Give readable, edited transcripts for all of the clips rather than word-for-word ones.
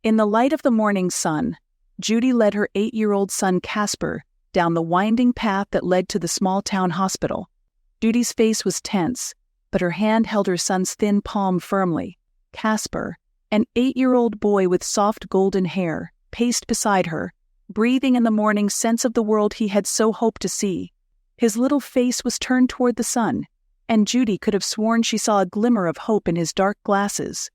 In the light of the morning sun, Judy led her 8-year-old son Casper down the winding path that led to the small-town hospital. Judy's face was tense, but her hand held her son's thin palm firmly. Casper, an 8-year-old boy with soft golden hair, paced beside her, breathing in the morning sense of the world he had so hoped to see. His little face was turned toward the sun, and Judy could have sworn she saw a glimmer of hope in his dark glasses.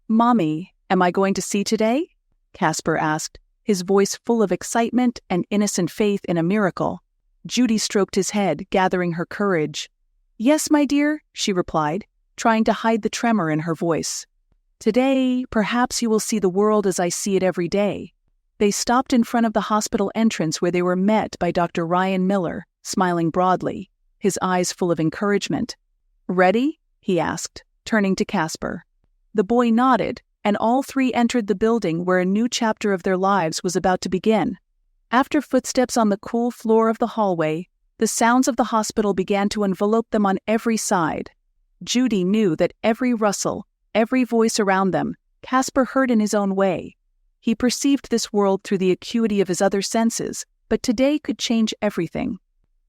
"Mommy, am I going to see today?" Casper asked, his voice full of excitement and innocent faith in a miracle. Judy stroked his head, gathering her courage. "Yes, my dear," she replied, trying to hide the tremor in her voice. "Today, perhaps you will see the world as I see it every day." They stopped in front of the hospital entrance where they were met by Dr. Ryan Miller, smiling broadly, his eyes full of encouragement. "Ready?" he asked, turning to Casper. The boy nodded, and all three entered the building where a new chapter of their lives was about to begin. After footsteps on the cool floor of the hallway, the sounds of the hospital began to envelop them on every side. Judy knew that every rustle, every voice around them, Casper heard in his own way. He perceived this world through the acuity of his other senses, but today could change everything.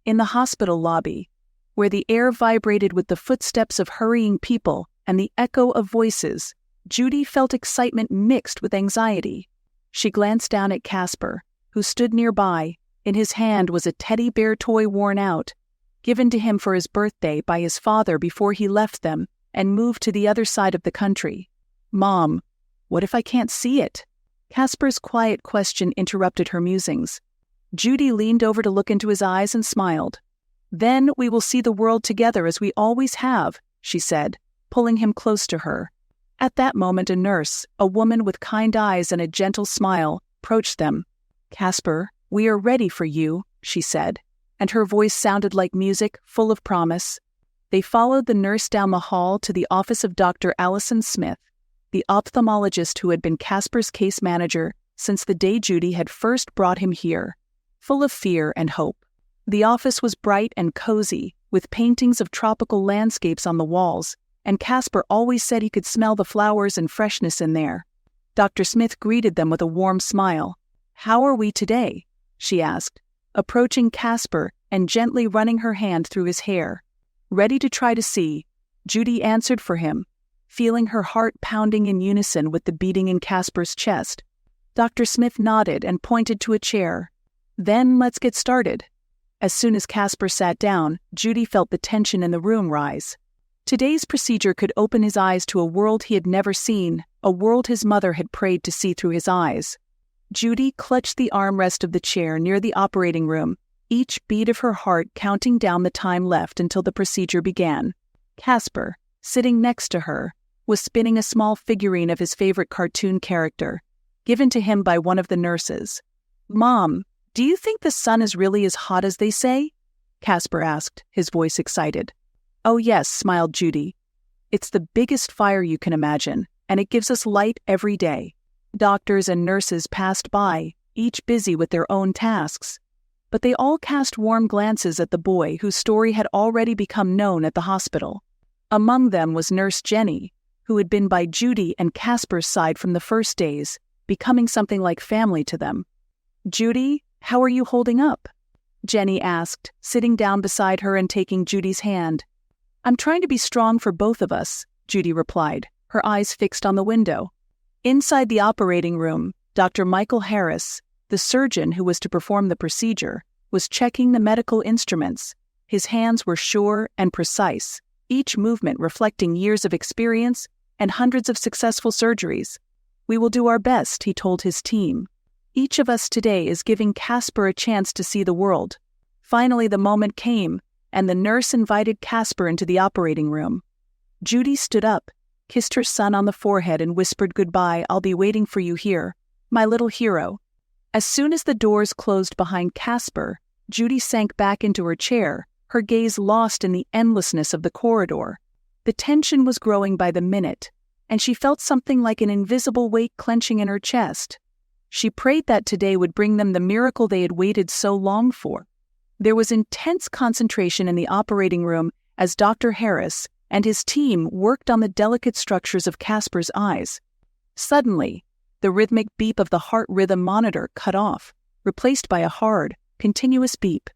In the hospital lobby, where the air vibrated with the footsteps of hurrying people and the echo of voices, Judy felt excitement mixed with anxiety. She glanced down at Casper, who stood nearby. In his hand was a teddy bear toy worn out, given to him for his birthday by his father before he left them and moved to the other side of the country. "Mom, what if I can't see it?" Casper's quiet question interrupted her musings. Judy leaned over to look into his eyes and smiled. "Then we will see the world together as we always have," she said, pulling him close to her. At that moment a nurse, a woman with kind eyes and a gentle smile, approached them. "Casper, we are ready for you," she said, and her voice sounded like music, full of promise. They followed the nurse down the hall to the office of Dr. Allison Smith, the ophthalmologist who had been Casper's case manager since the day Judy had first brought him here, full of fear and hope. The office was bright and cozy, with paintings of tropical landscapes on the walls, and Casper always said he could smell the flowers and freshness in there. Dr. Smith greeted them with a warm smile. "How are we today?" she asked, approaching Casper and gently running her hand through his hair. "Ready to try to see," Judy answered for him, feeling her heart pounding in unison with the beating in Casper's chest. Dr. Smith nodded and pointed to a chair. "Then let's get started." As soon as Casper sat down, Judy felt the tension in the room rise. Today's procedure could open his eyes to a world he had never seen, a world his mother had prayed to see through his eyes. Judy clutched the armrest of the chair near the operating room, each beat of her heart counting down the time left until the procedure began. Casper, sitting next to her, was spinning a small figurine of his favorite cartoon character, given to him by one of the nurses. "Mom, do you think the sun is really as hot as they say?" Casper asked, his voice excited. "Oh yes," smiled Judy. "It's the biggest fire you can imagine, and it gives us light every day." Doctors and nurses passed by, each busy with their own tasks. But they all cast warm glances at the boy whose story had already become known at the hospital. Among them was Nurse Jenny, who had been by Judy and Casper's side from the first days, becoming something like family to them. "Judy, how are you holding up?" Jenny asked, sitting down beside her and taking Judy's hand. "I'm trying to be strong for both of us," Judy replied, her eyes fixed on the window. Inside the operating room, Dr. Michael Harris, the surgeon who was to perform the procedure, was checking the medical instruments. His hands were sure and precise, each movement reflecting years of experience and hundreds of successful surgeries. "We will do our best," he told his team. "Each of us today is giving Casper a chance to see the world." Finally, the moment came, and the nurse invited Casper into the operating room. Judy stood up, kissed her son on the forehead and whispered goodbye. "I'll be waiting for you here, my little hero." As soon as the doors closed behind Casper, Judy sank back into her chair, her gaze lost in the endlessness of the corridor. The tension was growing by the minute, and she felt something like an invisible weight clenching in her chest. She prayed that today would bring them the miracle they had waited so long for. There was intense concentration in the operating room as Dr. Harris and his team worked on the delicate structures of Casper's eyes. Suddenly, The rhythmic beep of the heart rhythm monitor cut off, replaced by a hard, continuous beep.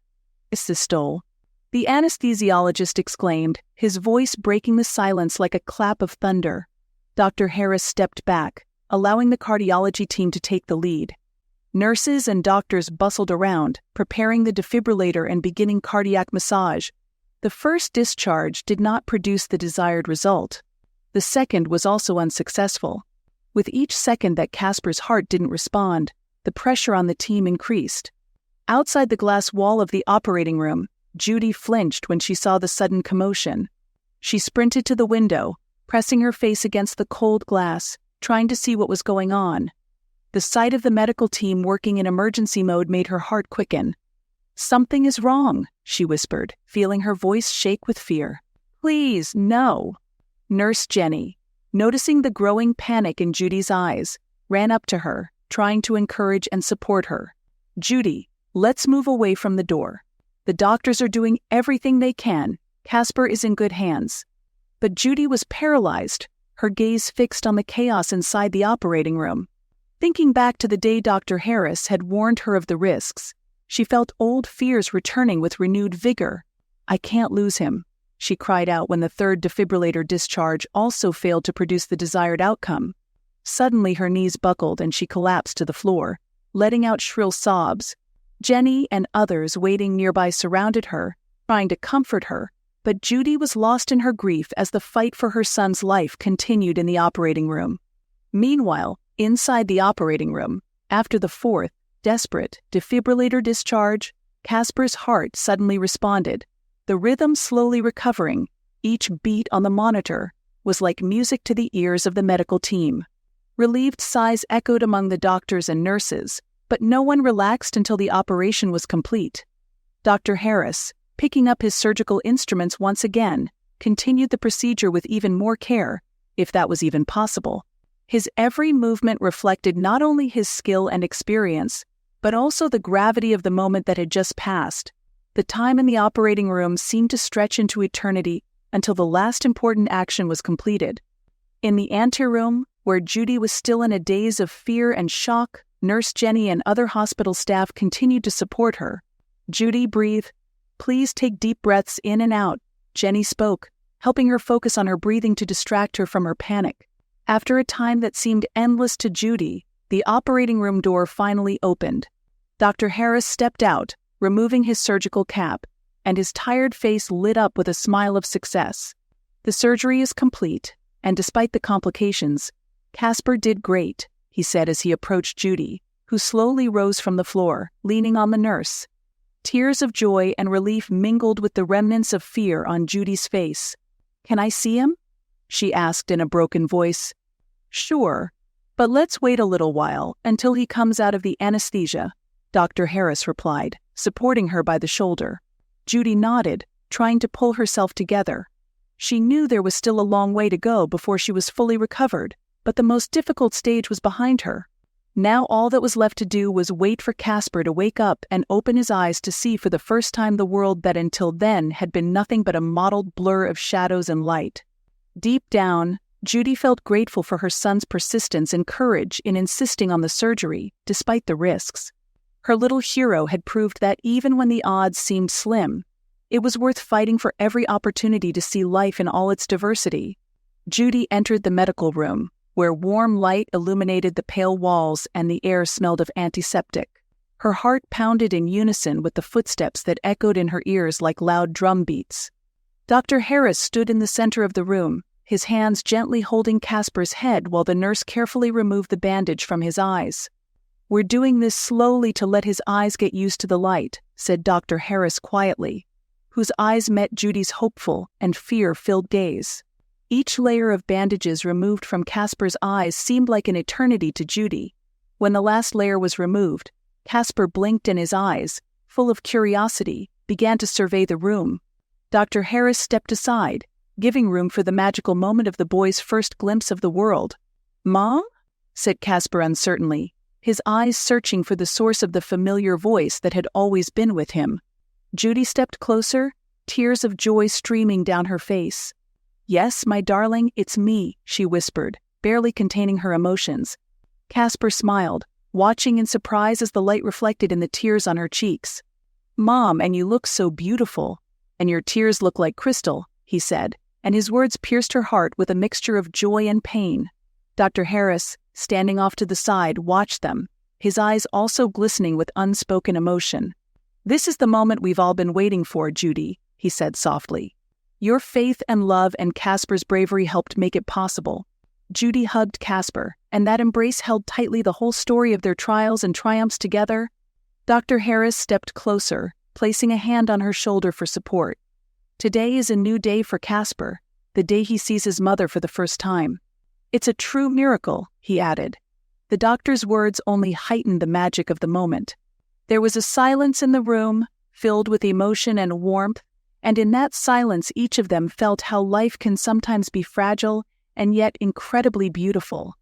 Systole. The anesthesiologist exclaimed, his voice breaking the silence like a clap of thunder. Dr. Harris stepped back, allowing the cardiology team to take the lead. Nurses and doctors bustled around, preparing the defibrillator and beginning cardiac massage. The first discharge did not produce the desired result. The second was also unsuccessful. With each second that Casper's heart didn't respond, the pressure on the team increased. Outside the glass wall of the operating room, Judy flinched when she saw the sudden commotion. She sprinted to the window, pressing her face against the cold glass, trying to see what was going on. The sight of the medical team working in emergency mode made her heart quicken. "Something is wrong," she whispered, feeling her voice shake with fear. "Please, no." Nurse Jenny, noticing the growing panic in Judy's eyes, ran up to her, trying to encourage and support her. "Judy, let's move away from the door. The doctors are doing everything they can. Casper is in good hands." But Judy was paralyzed, her gaze fixed on the chaos inside the operating room. Thinking back to the day Dr. Harris had warned her of the risks, she felt old fears returning with renewed vigor. "I can't lose him," she cried out when the third defibrillator discharge also failed to produce the desired outcome. Suddenly her knees buckled and she collapsed to the floor, letting out shrill sobs. Jenny and others waiting nearby surrounded her, trying to comfort her, but Judy was lost in her grief as the fight for her son's life continued in the operating room. Meanwhile, inside the operating room, after the fourth, desperate, defibrillator discharge, Casper's heart suddenly responded. The rhythm slowly recovering, each beat on the monitor, was like music to the ears of the medical team. Relieved sighs echoed among the doctors and nurses, but no one relaxed until the operation was complete. Dr. Harris, picking up his surgical instruments once again, continued the procedure with even more care, if that was even possible. His every movement reflected not only his skill and experience, but also the gravity of the moment that had just passed. The time in the operating room seemed to stretch into eternity until the last important action was completed. In the anteroom, where Judy was still in a daze of fear and shock, Nurse Jenny and other hospital staff continued to support her. "Judy, breathe. Please take deep breaths in and out," Jenny spoke, helping her focus on her breathing to distract her from her panic. After a time that seemed endless to Judy, the operating room door finally opened. Dr. Harris stepped out, removing his surgical cap, and his tired face lit up with a smile of success. "The surgery is complete, and despite the complications, Casper did great," he said as he approached Judy, who slowly rose from the floor, leaning on the nurse. Tears of joy and relief mingled with the remnants of fear on Judy's face. "Can I see him?" she asked in a broken voice. "Sure, but let's wait a little while until he comes out of the anesthesia," Dr. Harris replied, supporting her by the shoulder. Judy nodded, trying to pull herself together. She knew there was still a long way to go before she was fully recovered, but the most difficult stage was behind her. Now all that was left to do was wait for Casper to wake up and open his eyes to see for the first time the world that until then had been nothing but a mottled blur of shadows and light. Deep down, Judy felt grateful for her son's persistence and courage in insisting on the surgery, despite the risks. Her little hero had proved that even when the odds seemed slim, it was worth fighting for every opportunity to see life in all its diversity. Judy entered the medical room, where warm light illuminated the pale walls and the air smelled of antiseptic. Her heart pounded in unison with the footsteps that echoed in her ears like loud drum beats. Dr. Harris stood in the center of the room, his hands gently holding Casper's head while the nurse carefully removed the bandage from his eyes. "We're doing this slowly to let his eyes get used to the light," said Dr. Harris quietly, whose eyes met Judy's hopeful and fear-filled gaze. Each layer of bandages removed from Casper's eyes seemed like an eternity to Judy. When the last layer was removed, Casper blinked and his eyes, full of curiosity, began to survey the room. Dr. Harris stepped aside, giving room for the magical moment of the boy's first glimpse of the world. "Mom?" said Casper uncertainly, his eyes searching for the source of the familiar voice that had always been with him. Judy stepped closer, tears of joy streaming down her face. "Yes, my darling, it's me," she whispered, barely containing her emotions. Casper smiled, watching in surprise as the light reflected in the tears on her cheeks. "Mom, and you look so beautiful. And your tears look like crystal," he said, and his words pierced her heart with a mixture of joy and pain. Dr. Harris, standing off to the side, watched them, his eyes also glistening with unspoken emotion. "This is the moment we've all been waiting for, Judy," he said softly. "Your faith and love and Casper's bravery helped make it possible." Judy hugged Casper, and that embrace held tightly the whole story of their trials and triumphs together. Dr. Harris stepped closer, placing a hand on her shoulder for support. "Today is a new day for Casper, the day he sees his mother for the first time. It's a true miracle," he added. The doctor's words only heightened the magic of the moment. There was a silence in the room, filled with emotion and warmth, and in that silence each of them felt how life can sometimes be fragile and yet incredibly beautiful.